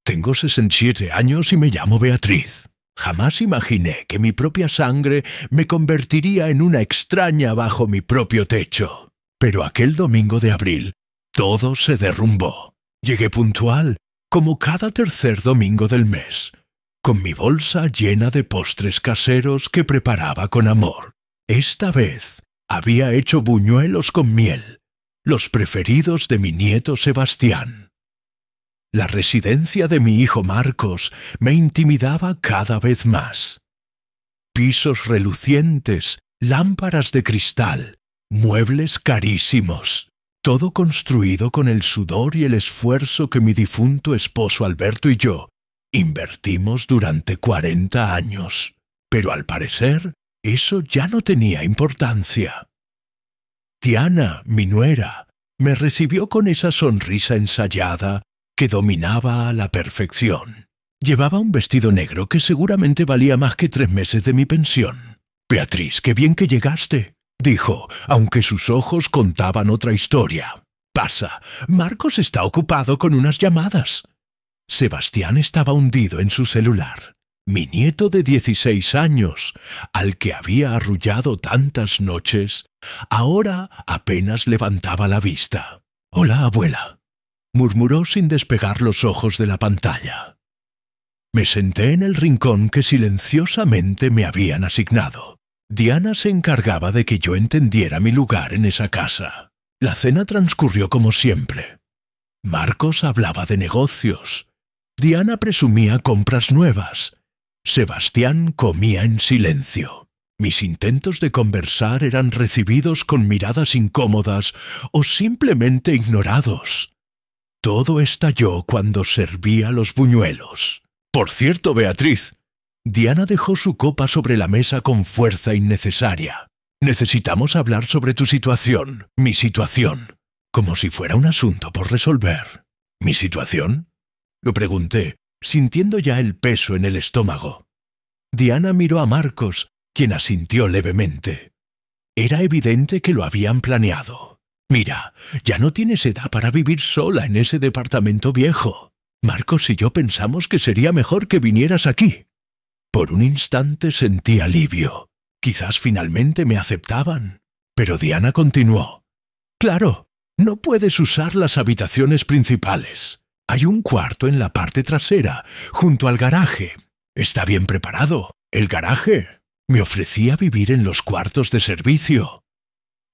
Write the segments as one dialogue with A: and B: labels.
A: Tengo 67 años y me llamo Beatriz. Jamás imaginé que mi propia sangre me convertiría en una extraña bajo mi propio techo. Pero aquel domingo de abril, todo se derrumbó. Llegué puntual, como cada tercer domingo del mes, con mi bolsa llena de postres caseros que preparaba con amor. Esta vez había hecho buñuelos con miel, los preferidos de mi nieto Sebastián. La residencia de mi hijo Marcos me intimidaba cada vez más. Pisos relucientes, lámparas de cristal, muebles carísimos, todo construido con el sudor y el esfuerzo que mi difunto esposo Alberto y yo invertimos durante 40 años. Pero al parecer, eso ya no tenía importancia. Diana, mi nuera, me recibió con esa sonrisa ensayada que dominaba a la perfección. Llevaba un vestido negro que seguramente valía más que 3 meses de mi pensión. «Beatriz, qué bien que llegaste», dijo, aunque sus ojos contaban otra historia. «Pasa, Marcos está ocupado con unas llamadas». Sebastián estaba hundido en su celular. Mi nieto de 16 años, al que había arrullado tantas noches, ahora apenas levantaba la vista. «Hola, abuela», murmuró sin despegar los ojos de la pantalla. Me senté en el rincón que silenciosamente me habían asignado. Diana se encargaba de que yo entendiera mi lugar en esa casa. La cena transcurrió como siempre. Marcos hablaba de negocios. Diana presumía compras nuevas. Sebastián comía en silencio. Mis intentos de conversar eran recibidos con miradas incómodas o simplemente ignorados. Todo estalló cuando servía los buñuelos. «Por cierto, Beatriz», Diana dejó su copa sobre la mesa con fuerza innecesaria. «Necesitamos hablar sobre tu situación, mi situación», como si fuera un asunto por resolver. «¿Mi situación?», lo pregunté, sintiendo ya el peso en el estómago. Diana miró a Marcos, quien asintió levemente. Era evidente que lo habían planeado. «Mira, ya no tienes edad para vivir sola en ese departamento viejo. Marcos y yo pensamos que sería mejor que vinieras aquí». Por un instante sentí alivio. Quizás finalmente me aceptaban. Pero Diana continuó. «Claro, no puedes usar las habitaciones principales. Hay un cuarto en la parte trasera, junto al garaje. Está bien preparado. El garaje. Me ofrecía vivir en los cuartos de servicio».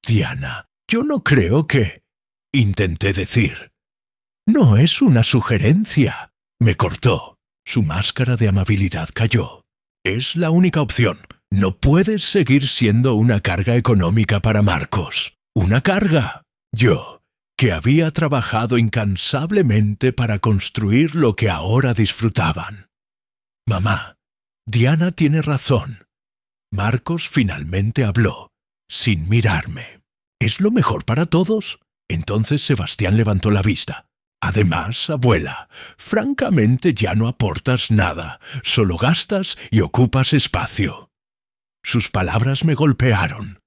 A: «Diana, yo no creo que...», intenté decir. «No es una sugerencia», me cortó. Su máscara de amabilidad cayó. «Es la única opción. No puedes seguir siendo una carga económica para Marcos. Una carga. Yo, que había trabajado incansablemente para construir lo que ahora disfrutaban». «Mamá, Diana tiene razón». Marcos finalmente habló, sin mirarme. «¿Es lo mejor para todos?». Entonces Sebastián levantó la vista. «Además, abuela, francamente ya no aportas nada, solo gastas y ocupas espacio». Sus palabras me golpearon,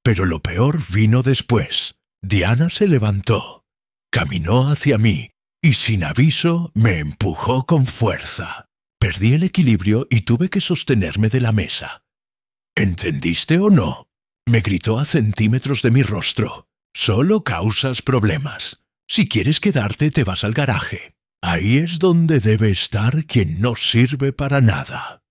A: pero lo peor vino después. Diana se levantó, caminó hacia mí y sin aviso me empujó con fuerza. Perdí el equilibrio y tuve que sostenerme de la mesa. «¿Entendiste o no?», me gritó a centímetros de mi rostro. «Solo causas problemas. Si quieres quedarte, te vas al garaje. Ahí es donde debe estar quien no sirve para nada».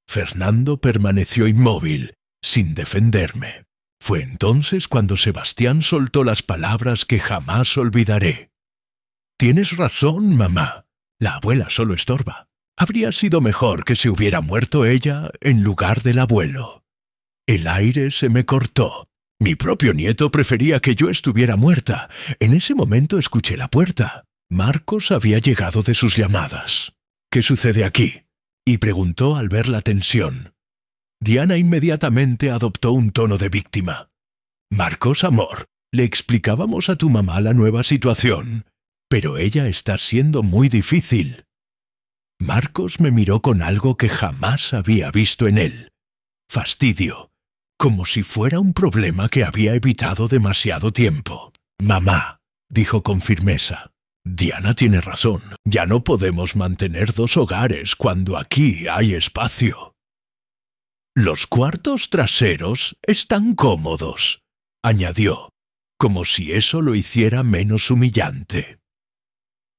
A: Fernando permaneció inmóvil, sin defenderme. Fue entonces cuando Sebastián soltó las palabras que jamás olvidaré. «Tienes razón, mamá. La abuela solo estorba. Habría sido mejor que se hubiera muerto ella en lugar del abuelo». El aire se me cortó. Mi propio nieto prefería que yo estuviera muerta. En ese momento escuché la puerta. Marcos había llegado de sus llamadas. «¿Qué sucede aquí?», y preguntó al ver la tensión. Diana inmediatamente adoptó un tono de víctima. «Marcos, amor, le explicábamos a tu mamá la nueva situación, pero ella está siendo muy difícil». Marcos me miró con algo que jamás había visto en él. Fastidio. Como si fuera un problema que había evitado demasiado tiempo. «Mamá», dijo con firmeza, Diana tiene razón. Ya no podemos mantener dos hogares cuando aquí hay espacio. Los cuartos traseros están cómodos, añadió, como si eso lo hiciera menos humillante.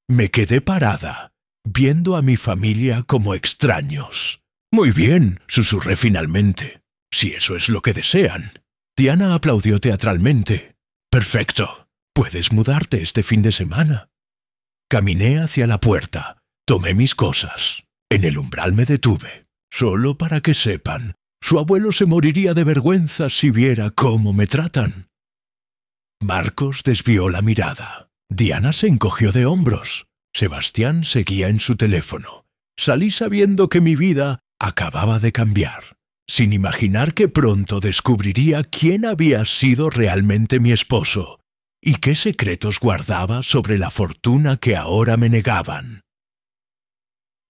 A: Me quedé parada, viendo a mi familia como extraños. Muy bien, susurré finalmente, si eso es lo que desean. Diana aplaudió teatralmente. Perfecto, puedes mudarte este fin de semana. Caminé hacia la puerta, tomé mis cosas. En el umbral me detuve. Solo para que sepan, su abuelo se moriría de vergüenza si viera cómo me tratan. Marcos desvió la mirada. Diana se encogió de hombros. Sebastián seguía en su teléfono. Salí sabiendo que mi vida acababa de cambiar, sin imaginar que pronto descubriría quién había sido realmente mi esposo y qué secretos guardaba sobre la fortuna que ahora me negaban.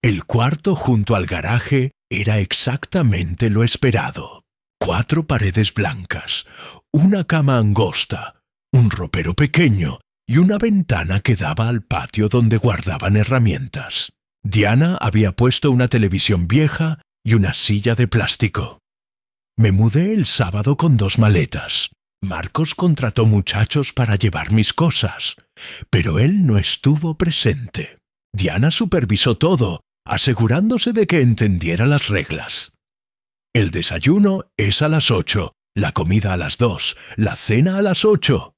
A: El cuarto junto al garaje era exactamente lo esperado. 4 paredes blancas, una cama angosta, un ropero pequeño y una ventana que daba al patio donde guardaban herramientas. Diana había puesto una televisión vieja y una silla de plástico. Me mudé el sábado con 2 maletas. Marcos contrató muchachos para llevar mis cosas, pero él no estuvo presente. Diana supervisó todo, asegurándose de que entendiera las reglas. El desayuno es a las 8, la comida a las 2, la cena a las 8,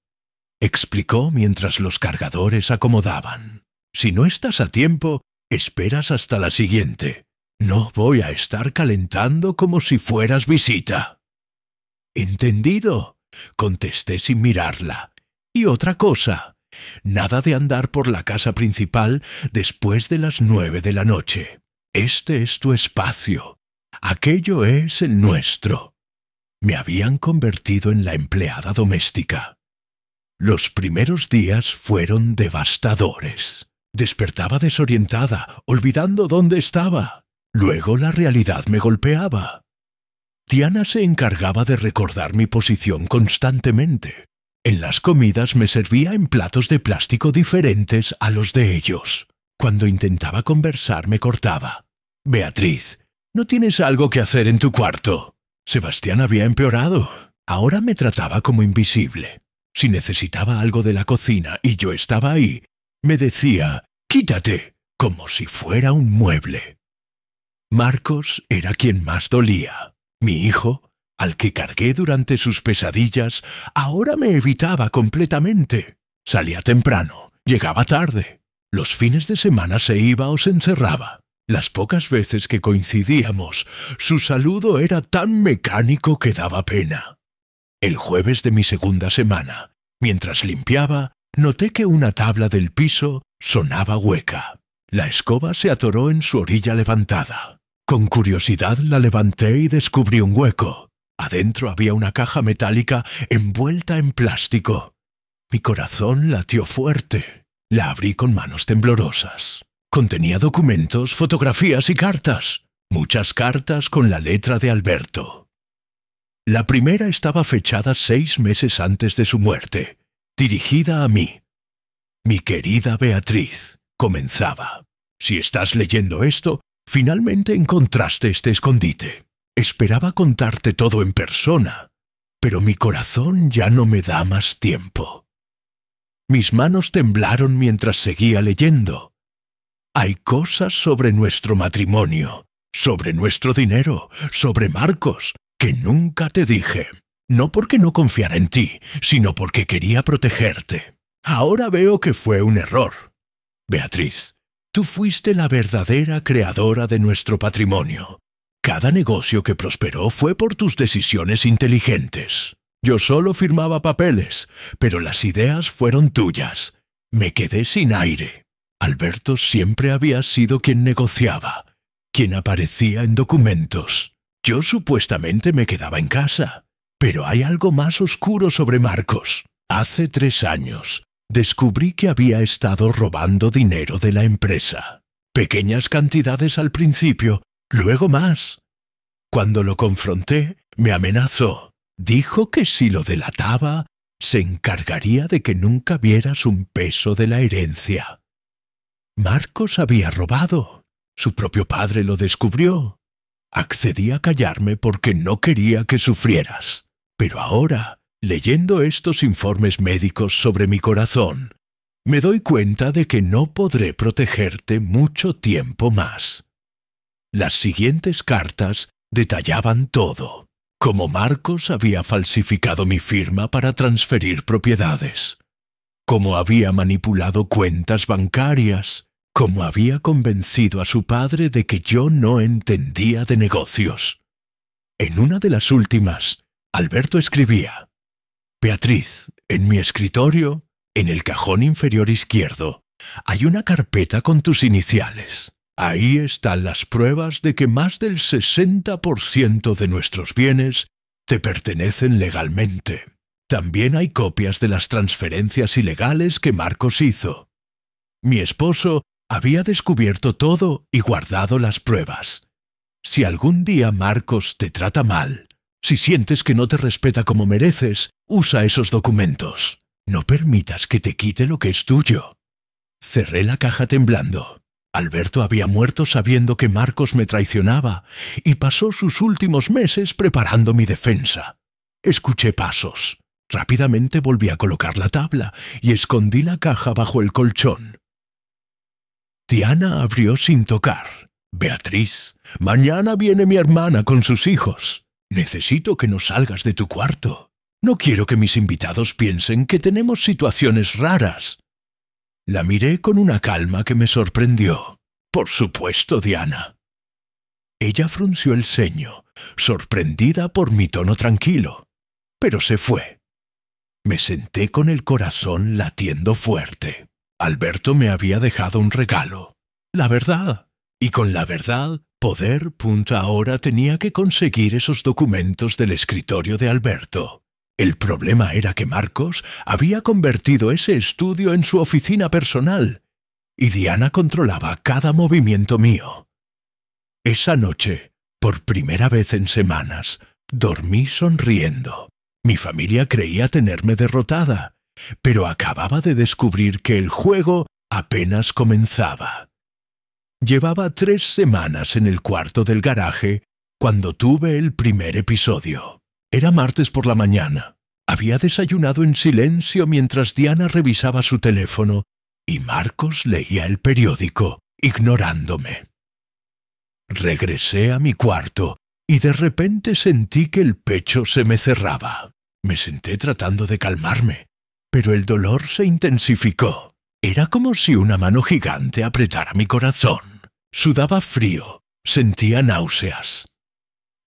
A: explicó mientras los cargadores acomodaban. Si no estás a tiempo, esperas hasta la siguiente. No voy a estar calentando como si fueras visita. Entendido, contesté sin mirarla. Y otra cosa, nada de andar por la casa principal después de las 9 de la noche. Este es tu espacio. Aquello es el nuestro. Me habían convertido en la empleada doméstica. Los primeros días fueron devastadores. Despertaba desorientada, olvidando dónde estaba. Luego la realidad me golpeaba. Diana se encargaba de recordar mi posición constantemente. En las comidas me servía en platos de plástico diferentes a los de ellos. Cuando intentaba conversar me cortaba. Beatriz, ¿no tienes algo que hacer en tu cuarto? Sebastián había empeorado. Ahora me trataba como invisible. Si necesitaba algo de la cocina y yo estaba ahí, me decía, «Quítate», como si fuera un mueble. Marcos era quien más dolía. Mi hijo, al que cargué durante sus pesadillas, ahora me evitaba completamente. Salía temprano, llegaba tarde. Los fines de semana se iba o se encerraba. Las pocas veces que coincidíamos, su saludo era tan mecánico que daba pena. El jueves de mi segunda semana, mientras limpiaba, noté que una tabla del piso sonaba hueca. La escoba se atoró en su orilla levantada. Con curiosidad la levanté y descubrí un hueco. Adentro había una caja metálica envuelta en plástico. Mi corazón latió fuerte. La abrí con manos temblorosas. Contenía documentos, fotografías y cartas. Muchas cartas con la letra de Alberto. La primera estaba fechada 6 meses antes de su muerte, dirigida a mí. Mi querida Beatriz, comenzaba. Si estás leyendo esto, finalmente encontraste este escondite. Esperaba contarte todo en persona, pero mi corazón ya no me da más tiempo. Mis manos temblaron mientras seguía leyendo. Hay cosas sobre nuestro matrimonio, sobre nuestro dinero, sobre Marcos, que nunca te dije. No porque no confiara en ti, sino porque quería protegerte. Ahora veo que fue un error. Beatriz, tú fuiste la verdadera creadora de nuestro patrimonio. Cada negocio que prosperó fue por tus decisiones inteligentes. Yo solo firmaba papeles, pero las ideas fueron tuyas. Me quedé sin aire. Alberto siempre había sido quien negociaba, quien aparecía en documentos. Yo supuestamente me quedaba en casa. Pero hay algo más oscuro sobre Marcos. Hace 3 años, descubrí que había estado robando dinero de la empresa. Pequeñas cantidades al principio, luego más. Cuando lo confronté, me amenazó. Dijo que si lo delataba, se encargaría de que nunca vieras un peso de la herencia. Marcos había robado. Su propio padre lo descubrió. Accedí a callarme porque no quería que sufrieras. Pero ahora, leyendo estos informes médicos sobre mi corazón, me doy cuenta de que no podré protegerte mucho tiempo más. Las siguientes cartas detallaban todo, cómo Marcos había falsificado mi firma para transferir propiedades, cómo había manipulado cuentas bancarias, cómo había convencido a su padre de que yo no entendía de negocios. En una de las últimas, Alberto escribía: «Beatriz, en mi escritorio, en el cajón inferior izquierdo, hay una carpeta con tus iniciales. Ahí están las pruebas de que más del 60% de nuestros bienes te pertenecen legalmente. También hay copias de las transferencias ilegales que Marcos hizo. Mi esposo había descubierto todo y guardado las pruebas. Si algún día Marcos te trata mal, si sientes que no te respeta como mereces, usa esos documentos. No permitas que te quite lo que es tuyo». Cerré la caja temblando. Alberto había muerto sabiendo que Marcos me traicionaba y pasó sus últimos meses preparando mi defensa. Escuché pasos. Rápidamente volví a colocar la tabla y escondí la caja bajo el colchón. Diana abrió sin tocar. «Beatriz, mañana viene mi hermana con sus hijos. Necesito que no salgas de tu cuarto. No quiero que mis invitados piensen que tenemos situaciones raras». La miré con una calma que me sorprendió. «Por supuesto, Diana». Ella frunció el ceño, sorprendida por mi tono tranquilo, pero se fue. Me senté con el corazón latiendo fuerte. Alberto me había dejado un regalo, la verdad, y con la verdad, ahora tenía que conseguir esos documentos del escritorio de Alberto. El problema era que Marcos había convertido ese estudio en su oficina personal, y Diana controlaba cada movimiento mío. Esa noche, por primera vez en semanas, dormí sonriendo. Mi familia creía tenerme derrotada, pero acababa de descubrir que el juego apenas comenzaba. Llevaba 3 semanas en el cuarto del garaje cuando tuve el primer episodio. Era martes por la mañana. Había desayunado en silencio mientras Diana revisaba su teléfono y Marcos leía el periódico, ignorándome. Regresé a mi cuarto y de repente sentí que el pecho se me cerraba. Me senté tratando de calmarme, pero el dolor se intensificó. Era como si una mano gigante apretara mi corazón. Sudaba frío, sentía náuseas.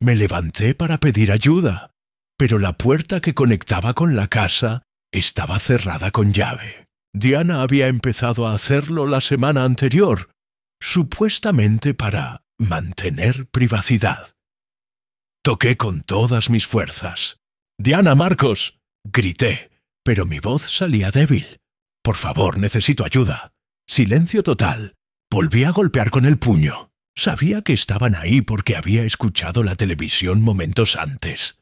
A: Me levanté para pedir ayuda, pero la puerta que conectaba con la casa estaba cerrada con llave. Diana había empezado a hacerlo la semana anterior, supuestamente para mantener privacidad. Toqué con todas mis fuerzas. «¡Diana, Marcos!», grité, pero mi voz salía débil. «Por favor, necesito ayuda». Silencio total. Volví a golpear con el puño. Sabía que estaban ahí porque había escuchado la televisión momentos antes.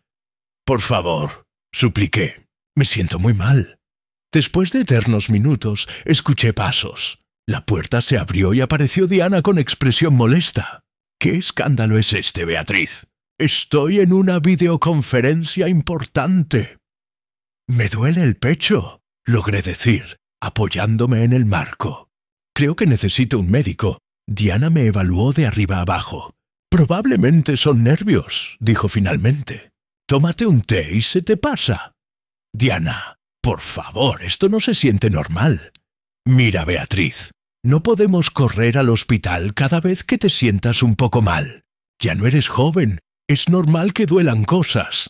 A: «Por favor», supliqué. «Me siento muy mal». Después de eternos minutos, escuché pasos. La puerta se abrió y apareció Diana con expresión molesta. «¿Qué escándalo es este, Beatriz? Estoy en una videoconferencia importante». «Me duele el pecho», logré decir, apoyándome en el marco. «Creo que necesito un médico». Diana me evaluó de arriba abajo. «Probablemente son nervios», dijo finalmente. «Tómate un té y se te pasa». «Diana, por favor, esto no se siente normal». «Mira, Beatriz, no podemos correr al hospital cada vez que te sientas un poco mal. Ya no eres joven, es normal que duelan cosas».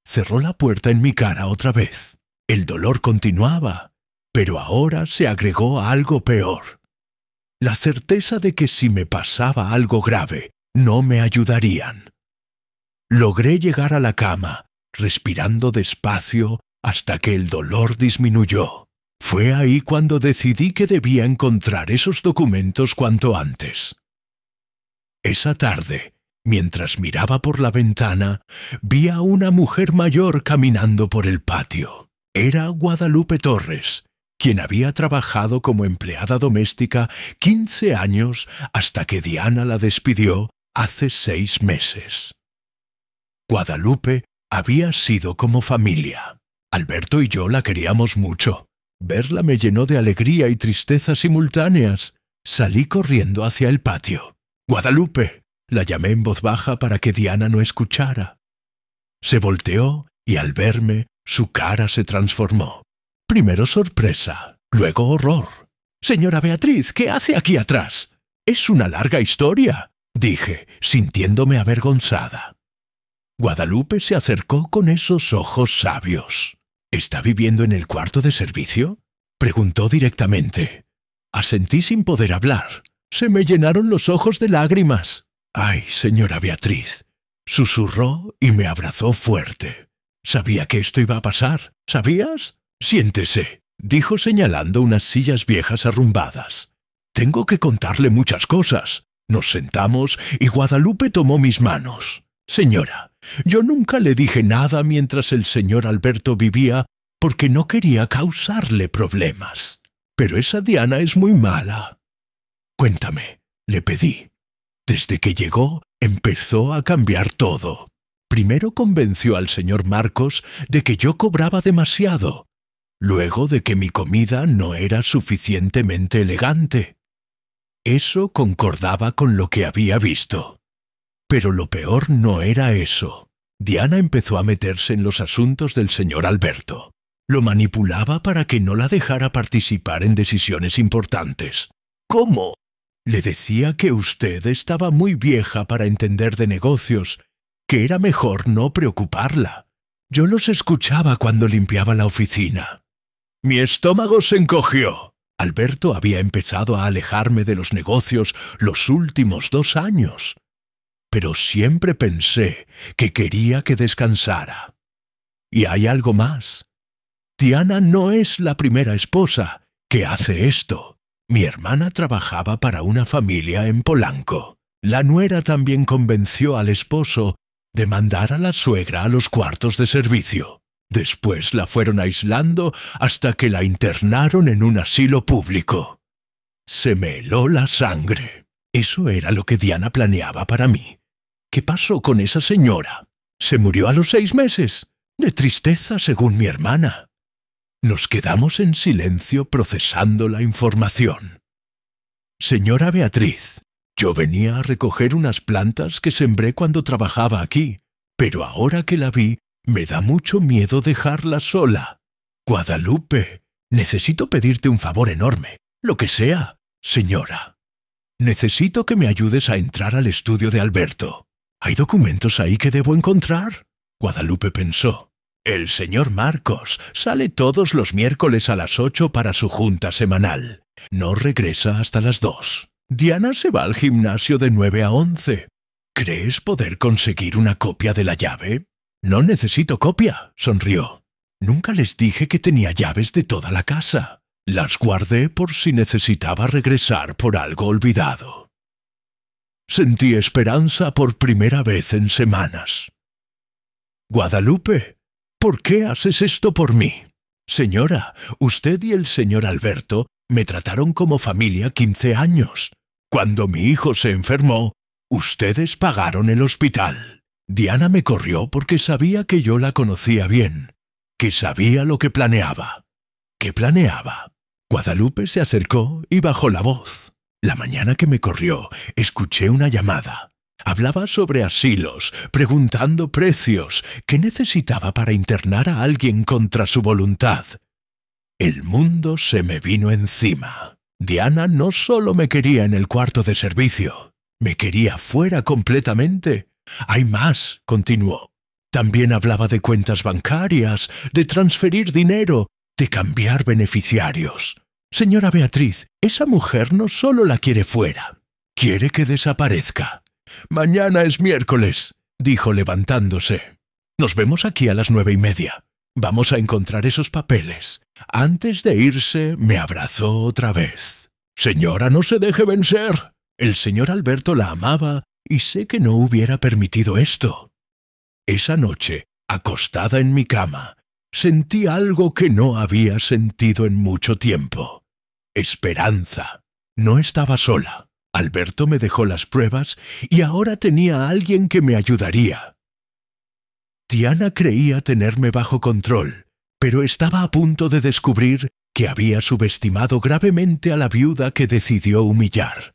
A: Cerró la puerta en mi cara otra vez. El dolor continuaba, pero ahora se agregó algo peor. La certeza de que si me pasaba algo grave, no me ayudarían. Logré llegar a la cama, respirando despacio hasta que el dolor disminuyó. Fue ahí cuando decidí que debía encontrar esos documentos cuanto antes. Esa tarde, mientras miraba por la ventana, vi a una mujer mayor caminando por el patio. Era Guadalupe Torres, quien había trabajado como empleada doméstica 15 años hasta que Diana la despidió hace 6 meses. Guadalupe había sido como familia. Alberto y yo la queríamos mucho. Verla me llenó de alegría y tristeza simultáneas. Salí corriendo hacia el patio. «Guadalupe», la llamé en voz baja para que Diana no escuchara. Se volteó y al verme, su cara se transformó. Primero sorpresa, luego horror. «Señora Beatriz, ¿qué hace aquí atrás?» «Es una larga historia», dije, sintiéndome avergonzada. Guadalupe se acercó con esos ojos sabios. «¿Está viviendo en el cuarto de servicio?», preguntó directamente. Asentí sin poder hablar. Se me llenaron los ojos de lágrimas. «Ay, señora Beatriz», susurró y me abrazó fuerte. Sabía que esto iba a pasar. ¿Sabías? «Siéntese», dijo señalando unas sillas viejas arrumbadas. «Tengo que contarle muchas cosas». Nos sentamos y Guadalupe tomó mis manos. «Señora, yo nunca le dije nada mientras el señor Alberto vivía porque no quería causarle problemas. Pero esa Diana es muy mala». «Cuéntame», le pedí. Desde que llegó, empezó a cambiar todo. Primero convenció al señor Marcos de que yo cobraba demasiado. Luego de que mi comida no era suficientemente elegante. Eso concordaba con lo que había visto. Pero lo peor no era eso. Diana empezó a meterse en los asuntos del señor Alberto. Lo manipulaba para que no la dejara participar en decisiones importantes. «¿Cómo?» Le decía que usted estaba muy vieja para entender de negocios, que era mejor no preocuparla. Yo los escuchaba cuando limpiaba la oficina. Mi estómago se encogió. Alberto había empezado a alejarme de los negocios los últimos 2 años. Pero siempre pensé que quería que descansara. Y hay algo más. Diana no es la primera esposa que hace esto. Mi hermana trabajaba para una familia en Polanco. La nuera también convenció al esposo de mandar a la suegra a los cuartos de servicio. Después la fueron aislando hasta que la internaron en un asilo público. Se me heló la sangre. Eso era lo que Diana planeaba para mí. ¿Qué pasó con esa señora? Se murió a los 6 meses, de tristeza según mi hermana. Nos quedamos en silencio procesando la información. «Señora Beatriz, yo venía a recoger unas plantas que sembré cuando trabajaba aquí, pero ahora que la vi, me da mucho miedo dejarla sola. Guadalupe, necesito pedirte un favor enorme, lo que sea, señora. Necesito que me ayudes a entrar al estudio de Alberto. ¿Hay documentos ahí que debo encontrar?». Guadalupe pensó. «El señor Marcos sale todos los miércoles a las 8 para su junta semanal. No regresa hasta las 2. Diana se va al gimnasio de 9 a 11. ¿Crees poder conseguir una copia de la llave?» «No necesito copia», sonrió. «Nunca les dije que tenía llaves de toda la casa. Las guardé por si necesitaba regresar por algo olvidado». Sentí esperanza por primera vez en semanas. «Guadalupe, ¿por qué haces esto por mí? Señora, usted y el señor Alberto me trataron como familia 15 años. Cuando mi hijo se enfermó, ustedes pagaron el hospital. Diana me corrió porque sabía que yo la conocía bien, que sabía lo que planeaba». «¿Qué planeaba?» Guadalupe se acercó y bajó la voz. La mañana que me corrió, escuché una llamada. Hablaba sobre asilos, preguntando precios, qué necesitaba para internar a alguien contra su voluntad. El mundo se me vino encima. Diana no solo me quería en el cuarto de servicio, me quería fuera completamente. «Hay más», continuó. «También hablaba de cuentas bancarias, de transferir dinero, de cambiar beneficiarios. Señora Beatriz, esa mujer no solo la quiere fuera, quiere que desaparezca. Mañana es miércoles», dijo levantándose. «Nos vemos aquí a las 9:30. Vamos a encontrar esos papeles». Antes de irse, me abrazó otra vez. «Señora, no se deje vencer. El señor Alberto la amaba y sé que no hubiera permitido esto». Esa noche, acostada en mi cama, sentí algo que no había sentido en mucho tiempo. Esperanza. No estaba sola. Alberto me dejó las pruebas y ahora tenía a alguien que me ayudaría. Diana creía tenerme bajo control, pero estaba a punto de descubrir que había subestimado gravemente a la viuda que decidió humillar.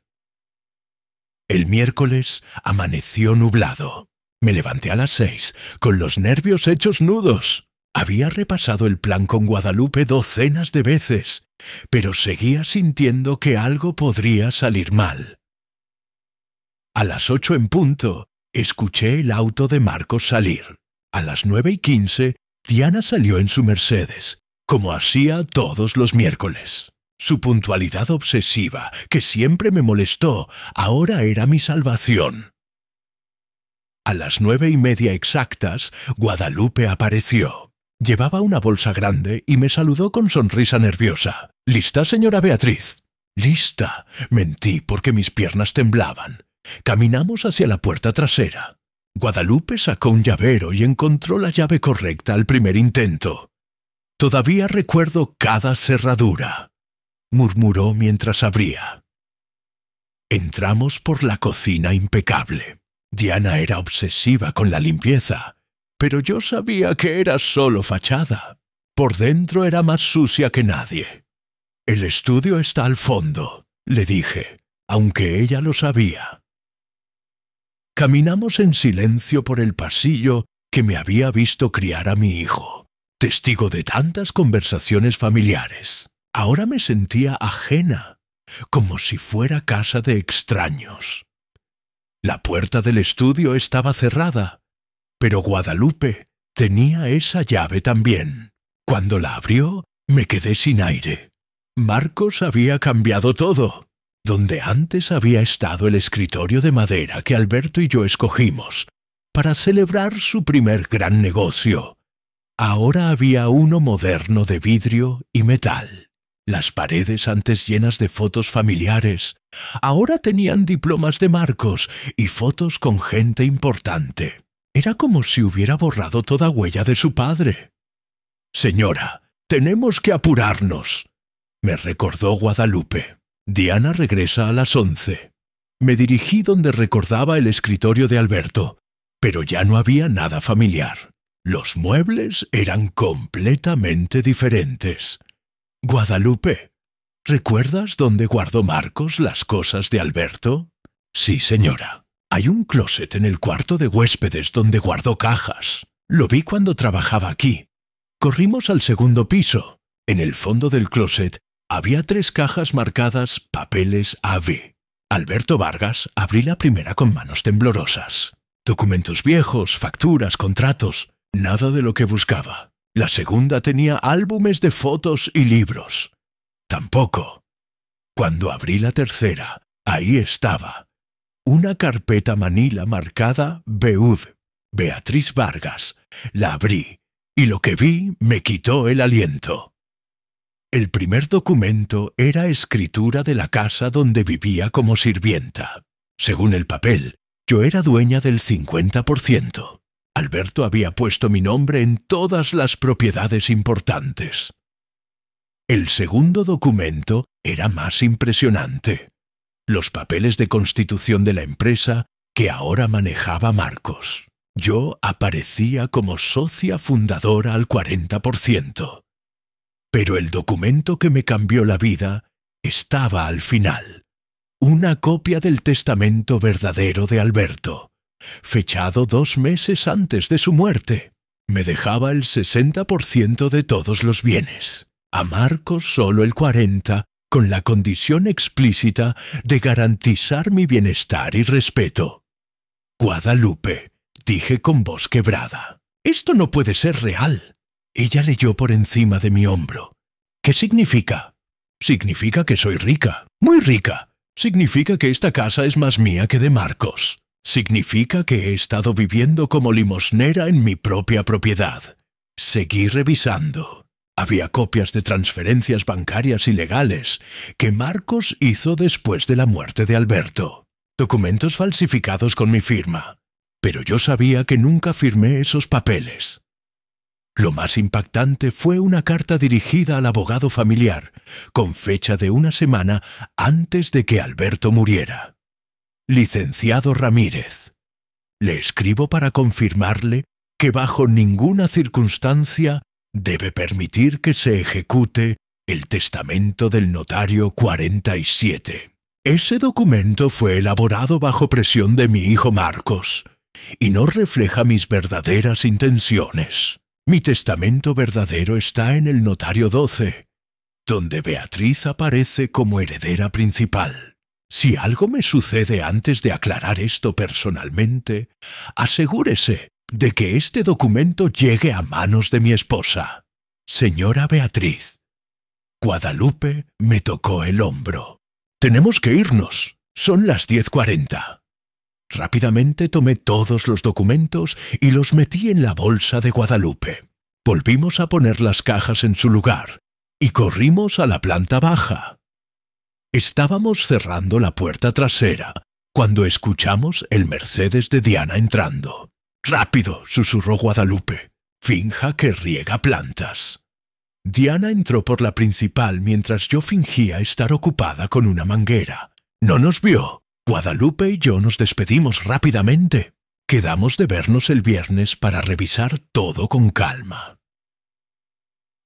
A: El miércoles amaneció nublado. Me levanté a las 6, con los nervios hechos nudos. Había repasado el plan con Guadalupe docenas de veces, pero seguía sintiendo que algo podría salir mal. A las 8 en punto, escuché el auto de Marcos salir. A las 9:15, Diana salió en su Mercedes, como hacía todos los miércoles. Su puntualidad obsesiva, que siempre me molestó, ahora era mi salvación. A las 9:30 exactas, Guadalupe apareció. Llevaba una bolsa grande y me saludó con sonrisa nerviosa. «¿Lista, señora Beatriz?» «Lista», mentí porque mis piernas temblaban. Caminamos hacia la puerta trasera. Guadalupe sacó un llavero y encontró la llave correcta al primer intento. «Todavía recuerdo cada cerradura», murmuró mientras abría. Entramos por la cocina impecable. Diana era obsesiva con la limpieza, pero yo sabía que era solo fachada. Por dentro era más sucia que nadie. «El estudio está al fondo», le dije, aunque ella lo sabía. Caminamos en silencio por el pasillo que me había visto criar a mi hijo, testigo de tantas conversaciones familiares. Ahora me sentía ajena, como si fuera casa de extraños. La puerta del estudio estaba cerrada, pero Guadalupe tenía esa llave también. Cuando la abrió, me quedé sin aire. Marcos había cambiado todo. Donde antes había estado el escritorio de madera que Alberto y yo escogimos para celebrar su primer gran negocio, ahora había uno moderno de vidrio y metal. Las paredes antes llenas de fotos familiares, ahora tenían diplomas de Marcos y fotos con gente importante. Era como si hubiera borrado toda huella de su padre. «Señora, tenemos que apurarnos», me recordó Guadalupe. Diana regresa a las 11. Me dirigí donde recordaba el escritorio de Alberto, pero ya no había nada familiar. Los muebles eran completamente diferentes. «Guadalupe, ¿recuerdas dónde guardó Marcos las cosas de Alberto?» «Sí, señora. Hay un closet en el cuarto de huéspedes donde guardó cajas. Lo vi cuando trabajaba aquí. Corrimos al segundo piso. En el fondo del closet había 3 cajas marcadas Papeles AB. Alberto Vargas, abrí la primera con manos temblorosas. Documentos viejos, facturas, contratos, nada de lo que buscaba. La segunda tenía álbumes de fotos y libros. Tampoco. Cuando abrí la tercera, ahí estaba. Una carpeta manila marcada BUD, Beatriz Vargas. La abrí, y lo que vi me quitó el aliento. El primer documento era escritura de la casa donde vivía como sirvienta. Según el papel, yo era dueña del 50%. Alberto había puesto mi nombre en todas las propiedades importantes. El segundo documento era más impresionante. Los papeles de constitución de la empresa que ahora manejaba Marcos. Yo aparecía como socia fundadora al 40%. Pero el documento que me cambió la vida estaba al final. Una copia del testamento verdadero de Alberto, fechado 2 meses antes de su muerte. Me dejaba el 60% de todos los bienes. A Marcos solo el 40%, con la condición explícita de garantizar mi bienestar y respeto. «Guadalupe», dije con voz quebrada, «esto no puede ser real». Ella leyó por encima de mi hombro. «¿Qué significa?» «Significa que soy rica, muy rica. Significa que esta casa es más mía que de Marcos. Significa que he estado viviendo como limosnera en mi propia propiedad». Seguí revisando. Había copias de transferencias bancarias ilegales que Marcos hizo después de la muerte de Alberto. Documentos falsificados con mi firma. Pero yo sabía que nunca firmé esos papeles. Lo más impactante fue una carta dirigida al abogado familiar, con fecha de una semana antes de que Alberto muriera. Licenciado Ramírez, le escribo para confirmarle que bajo ninguna circunstancia debe permitir que se ejecute el testamento del notario 47. Ese documento fue elaborado bajo presión de mi hijo Marcos y no refleja mis verdaderas intenciones. Mi testamento verdadero está en el notario 12, donde Beatriz aparece como heredera principal. Si algo me sucede antes de aclarar esto personalmente, asegúrese de que este documento llegue a manos de mi esposa. Señora Beatriz. Guadalupe me tocó el hombro. Tenemos que irnos. Son las 10:40. Rápidamente tomé todos los documentos y los metí en la bolsa de Guadalupe. Volvimos a poner las cajas en su lugar y corrimos a la planta baja. Estábamos cerrando la puerta trasera cuando escuchamos el Mercedes de Diana entrando. «¡Rápido!», susurró Guadalupe. «Finja que riega plantas». Diana entró por la principal mientras yo fingía estar ocupada con una manguera. No nos vio. Guadalupe y yo nos despedimos rápidamente. Quedamos de vernos el viernes para revisar todo con calma.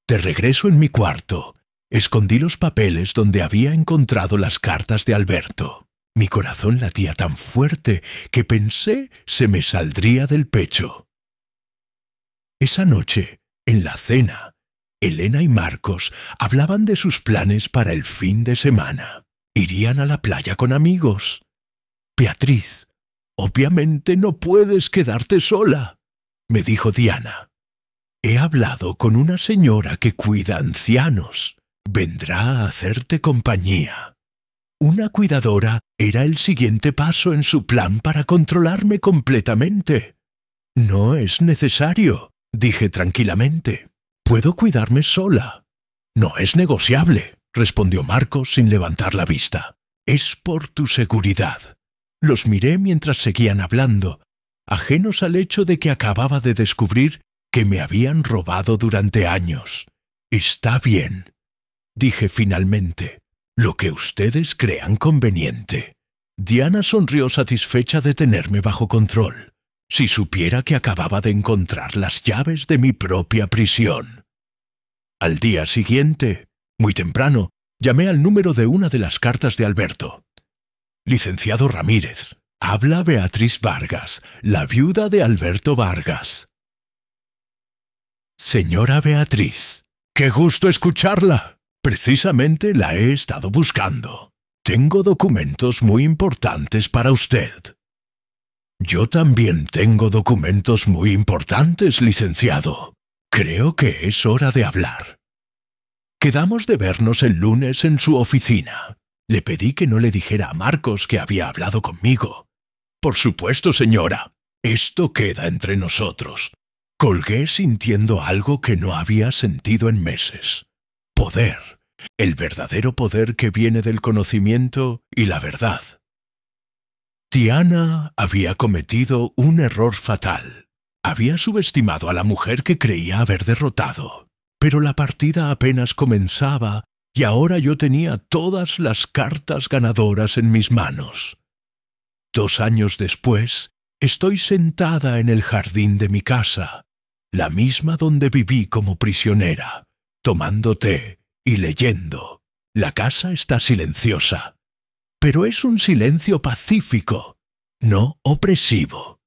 A: De regreso en mi cuarto, escondí los papeles donde había encontrado las cartas de Alberto. Mi corazón latía tan fuerte que pensé se me saldría del pecho. Esa noche, en la cena, Elena y Marcos hablaban de sus planes para el fin de semana. Irían a la playa con amigos. «Beatriz, obviamente no puedes quedarte sola», me dijo Diana. «He hablado con una señora que cuida ancianos. Vendrá a hacerte compañía». Una cuidadora era el siguiente paso en su plan para controlarme completamente. «No es necesario», dije tranquilamente. «Puedo cuidarme sola». «No es negociable», respondió Marcos sin levantar la vista. «Es por tu seguridad». Los miré mientras seguían hablando, ajenos al hecho de que acababa de descubrir que me habían robado durante años. «Está bien», dije finalmente. «Lo que ustedes crean conveniente». Diana sonrió satisfecha de tenerme bajo control. Si supiera que acababa de encontrar las llaves de mi propia prisión. Al día siguiente, muy temprano, llamé al número de una de las cartas de Alberto. «Licenciado Ramírez, habla Beatriz Vargas, la viuda de Alberto Vargas». «Señora Beatriz, qué gusto escucharla. Precisamente la he estado buscando. Tengo documentos muy importantes para usted». «Yo también tengo documentos muy importantes, licenciado. Creo que es hora de hablar». Quedamos de vernos el lunes en su oficina. Le pedí que no le dijera a Marcos que había hablado conmigo. «Por supuesto, señora. Esto queda entre nosotros». Colgué sintiendo algo que no había sentido en meses. Poder. El verdadero poder que viene del conocimiento y la verdad. Diana había cometido un error fatal. Había subestimado a la mujer que creía haber derrotado. Pero la partida apenas comenzaba y ahora yo tenía todas las cartas ganadoras en mis manos. 2 años después, estoy sentada en el jardín de mi casa, la misma donde viví como prisionera, tomando té y leyendo. La casa está silenciosa, pero es un silencio pacífico, no opresivo.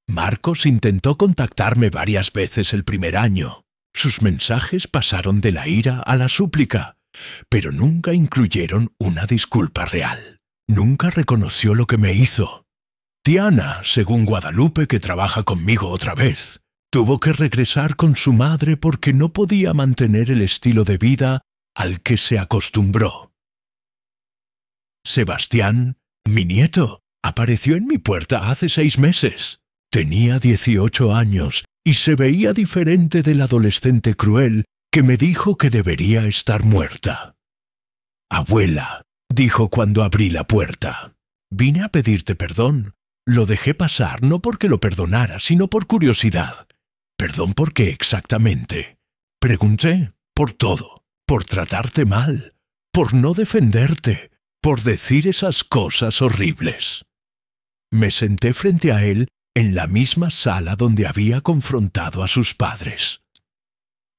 A: Marcos intentó contactarme varias veces el primer año. Sus mensajes pasaron de la ira a la súplica, pero nunca incluyeron una disculpa real. Nunca reconoció lo que me hizo. Diana, según Guadalupe, que trabaja conmigo otra vez, tuvo que regresar con su madre porque no podía mantener el estilo de vida al que se acostumbró. Sebastián, mi nieto, apareció en mi puerta hace 6 meses. Tenía 18 años y se veía diferente del adolescente cruel que me dijo que debería estar muerta. «Abuela», dijo cuando abrí la puerta, «vine a pedirte perdón. Lo dejé pasar no porque lo perdonara, sino por curiosidad. ¿Perdón por qué exactamente? Pregunté por todo, por tratarte mal, por no defenderte, por decir esas cosas horribles. Me senté frente a él en la misma sala donde había confrontado a sus padres.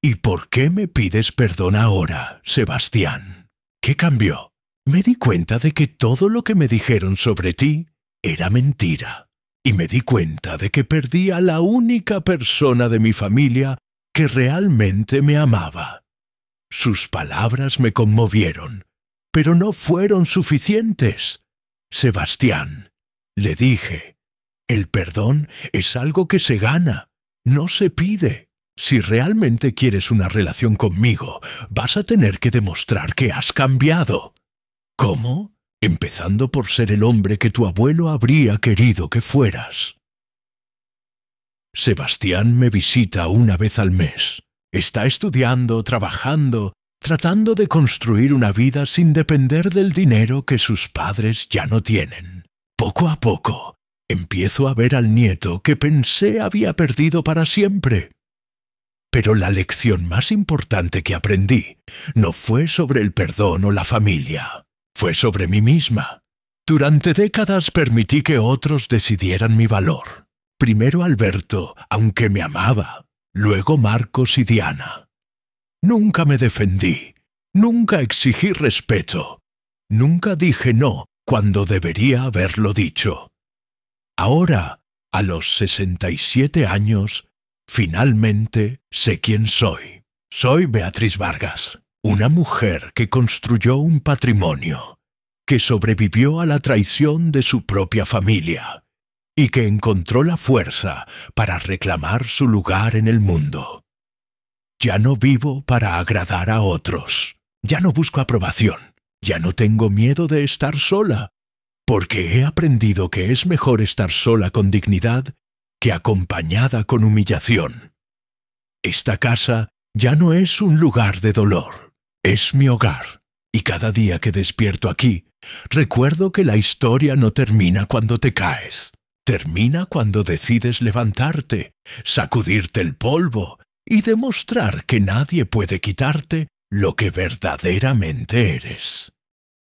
A: ¿Y por qué me pides perdón ahora, Sebastián? ¿Qué cambió? Me di cuenta de que todo lo que me dijeron sobre ti era mentira. Y me di cuenta de que perdí a la única persona de mi familia que realmente me amaba. Sus palabras me conmovieron, pero no fueron suficientes. Sebastián, le dije, el perdón es algo que se gana, no se pide. Si realmente quieres una relación conmigo, vas a tener que demostrar que has cambiado. ¿Cómo? Empezando por ser el hombre que tu abuelo habría querido que fueras. Sebastián me visita una vez al mes. Está estudiando, trabajando, tratando de construir una vida sin depender del dinero que sus padres ya no tienen. Poco a poco, empiezo a ver al nieto que pensé había perdido para siempre. Pero la lección más importante que aprendí no fue sobre el perdón o la familia. Fue sobre mí misma. Durante décadas permití que otros decidieran mi valor. Primero Alberto, aunque me amaba. Luego Marcos y Diana. Nunca me defendí. Nunca exigí respeto. Nunca dije no cuando debería haberlo dicho. Ahora, a los 67 años, finalmente sé quién soy. Soy Beatriz Vargas. Una mujer que construyó un patrimonio, que sobrevivió a la traición de su propia familia y que encontró la fuerza para reclamar su lugar en el mundo. Ya no vivo para agradar a otros, ya no busco aprobación, ya no tengo miedo de estar sola, porque he aprendido que es mejor estar sola con dignidad que acompañada con humillación. Esta casa ya no es un lugar de dolor. Es mi hogar, y cada día que despierto aquí, recuerdo que la historia no termina cuando te caes. Termina cuando decides levantarte, sacudirte el polvo y demostrar que nadie puede quitarte lo que verdaderamente eres.